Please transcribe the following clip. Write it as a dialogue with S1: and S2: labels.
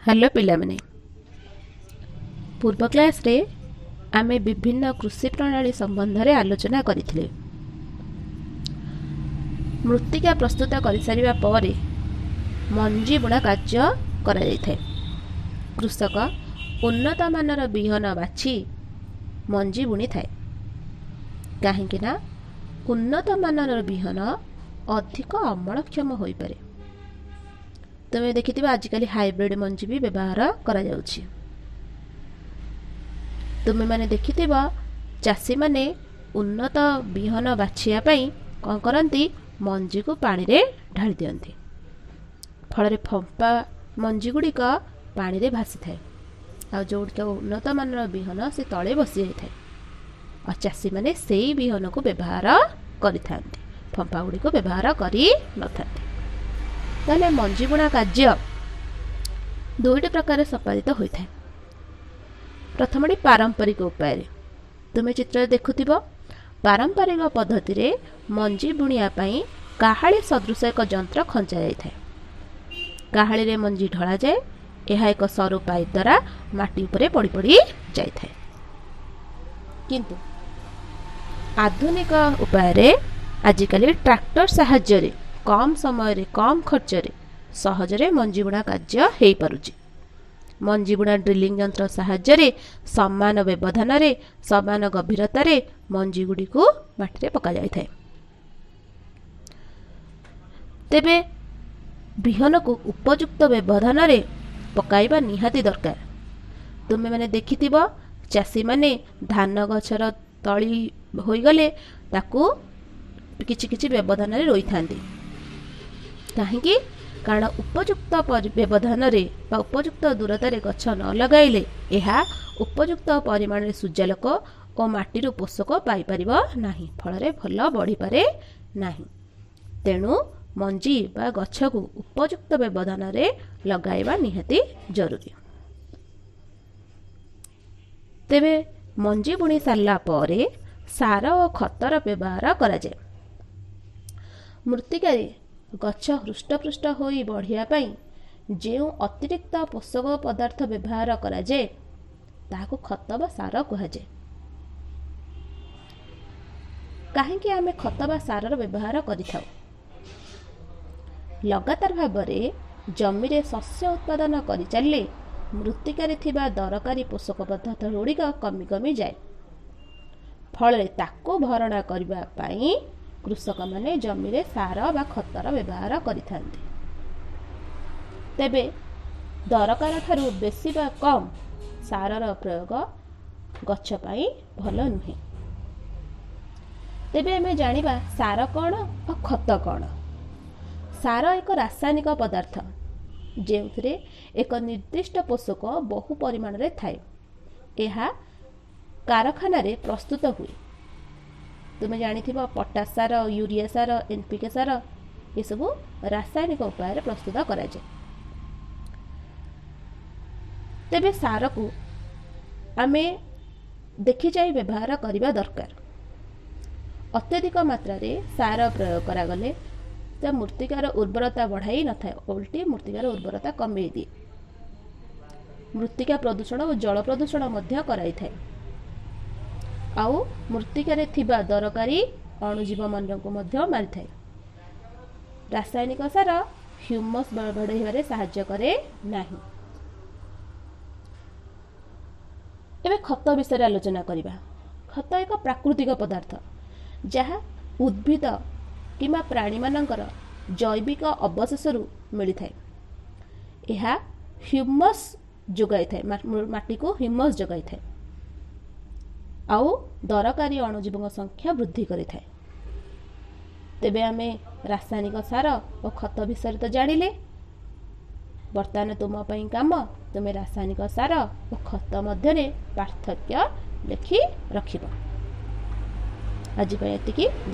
S1: Hello पिलामने पूर्व class रे आमे विभिन्न कृषि प्रणाली संबंध रे आलोचना करिथिले। मृत्तिका प्रस्तुत कर सारिबा परे मंजी बुणा कार्य करा जायथाय। कृषक उन्नत मानर बिहन बाछि मंजी बुणी थाए काहेकि ना उन्नत मानर बिहन अधिक अमलक्षम होई पारे। तुम देखिथिबा आजिकली हाइब्रिड मंजी भी व्यवहार करा जाउछि। तुमे माने देखिथिबा चाषी माने उन्नत बिहन बाछिया पई कोन करंती मंजी को पानी रे ढाली दियंती। फल रे फंपा मंजी गुडी का पानी रे भासी थाए आ जोडका उन्नत मानर बिहन से तळे बसी जाय थाए आ चाषी माने सेही बिहन को व्यवहार करिथांती, फंपा गुडी को व्यवहार करी नथांती। ताले मंजी बुणा कार्य दुईट प्रकार संपादित होता है। प्रथमटी पारंपरिक उपाय तुम चित्र देखुथिब। पारंपरिक पद्धति रे मंजी बुणिया पई काहाळी सदृश एक यंत्र खंचा जाय थाए। काहाळी रे मंजी ढळा जाए, एहा एक सरू पाइप द्वारा माटी उपरे पड़ी पड़ी जाय थाए। किंतु आधुनिक उपाय रे आजिकली ट्रैक्टर सहाय्य रे कम समय रे कम खर्च रे सहज रे मंजी बुणा कार्य हेई पारुची। मंजी बुणा ड्रिलिंग यंत्र सहाय्य रे समान व्यवधान रे समान गभीरता रे मंजी गुडी को माटी रे पका जाय थाए। तेबे बिहन को उपयुक्त व्यवधान रे पकाइबा निहाती दरकार। तुमे माने देखिथिबो चासी माने धान गछर तळी होई गले ताकू किछि किछि व्यवधान रे रोई थांती। काहेकि कारण उपयुक्त व्यवधान रे बा उपयुक्त दूरता रे गछ न लगाइले एहा उपयुक्त परिमाण रे सूर्यालोक और माटीर पोषक पाई परिबो नाही, फल रे भल बढ़ी पारे नाही। तेणु मंजी बा गछ को उपयुक्त व्यवधान रे लगाइबा निहाती जरूरी। तेबे मंजी बुणी सारला परे सार और खतर व्यवहार करा जाय। मृत्तिका रे गछ हृष्टपृष्ट होई बढ़िया पई जेउ अतिरिक्त पोषक पदार्थ व्यवहार करा जाय ताहाको खत बा सार कहा जाय। काहेकि आमे खत बा सारर व्यवहार करिथाउ। लगातार भाव रे जमी रे शस्य उत्पादन करि चलले मृत्तिका रे थिबा दरकारी पोषक पदार्थ गुड़िक कमी कमी जाए। फल रे ताको भरणा करबा पई कृषक माने जमी रे सार बा खतर व्यवहार करिथांती। तेबे दरकार ठारू बेसी बा कम सारर प्रयोग गछ पई भल नुहे। तेबे हमें जानिबा सार कौन और खत कौन। सार एक रासायनिक पदार्थ जेउथरे एक निर्दिष्ट पोषक बहु परिमाण रे थाए। एहा कारखाना रे प्रस्तुत हुए। तुम जानिथिबो पोटास सार, यूरिया सार, एनपीके सार ये सब रासायनिक उपाय रे प्रस्तुत करा जाय। तेबे सार को आमे देखि जाई व्यवहार करिबा दरकार। अत्यधिक मात्रा रे सार प्रयोग करा गले त मृत्तिकार उर्वरता बढ़ाई न थाए, उल्टी मृत्तिकार उर्वरता कमे दिए। मृत्तिका प्रदूषण और जल प्रदूषण मध्य कराई थाए। आउ मृत्तिका रे थिबा दरकारी अणुजीव मन को मध्य मारि थाए। रासायनिक सार ह्यूमस बढ़ाइबारे सहायता करे नाही। एबे खत विषय आलोचना करिबा। खत एक प्राकृतिक पदार्थ जहा उद्भिद किमा प्राणी मानकर जैविक अवशेष रु मिली थाए। एहा ह्यूमस जोगाई थाए, माटी को ह्यूमस जोगाई थाए आउ दरकारी अणुजीव संख्या वृद्धि करि थाए। तेबे आमे रासायनिक सार और खत विषय तो जानिले। वर्तमान तुम पई काम तुमे रासायनिक सार और खत मध्य रे पार्थक्य लिखि रखिबो। आज पई एतिकी।